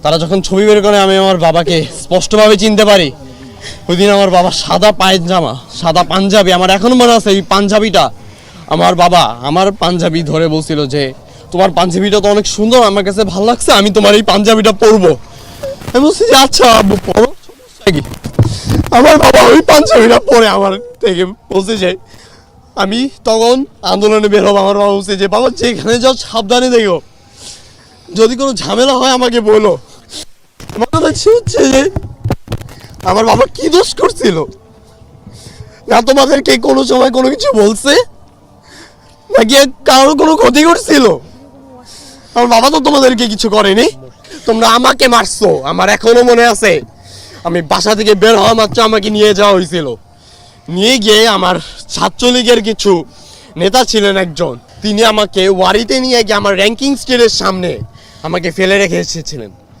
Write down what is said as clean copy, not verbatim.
তারা যখন ছবি বের করে আমি আমার বাবাকে স্পষ্টভাবে চিনতে পারি। ওই দিন আমার বাবা সাদা পায়জামা, সাদা পাঞ্জাবি, আমার এখনো মনে আছে এই পাঞ্জাবিটা। আমার বাবা আমার পাঞ্জাবি ধরে বলছিল যে তোমার পাঞ্জাবিটা তো অনেক সুন্দর, আমার কাছে ভালো লাগছে, আমি তোমার এই পাঞ্জাবিটা পরবো। আমি বলছি যে আচ্ছা আব্বু পরো, সমস্যা কি। আমার বাবা ওই পাঞ্জাবিটা পরে আমার থেকে বলছে যে আমি তখন আন্দোলনে বের হবো। আমার বাবা বলছে যে বাবা যেখানে যাও সাবধানে দেখো, যদি কোনো ঝামেলা হয় আমাকে বলো। আমার কথা হচ্ছে যে আমার বাবা কি দোষ করছিল না, তোমাদেরকে কোনো সময় কোনো কিছু বলছে নাকি কারোর কোনো ক্ষতি করছিল? আমার বাবা তো তোমাদেরকে কিছু করেনি, তোমরা আমাকে মারছো। আমার এখনো মনে আছে আমি বাসা থেকে বের হওয়া মাত্র আমাকে নিয়ে যাওয়া হয়েছিল। নিয়ে গিয়ে আমার ছাত্রলীগের কিছু নেতা ছিলেন একজন, তিনি আমাকে ওয়ারিতে নিয়ে গিয়ে আমার র্যাঙ্কিং স্টেজের সামনে আমাকে ফেলে রেখে এসেছিলেন।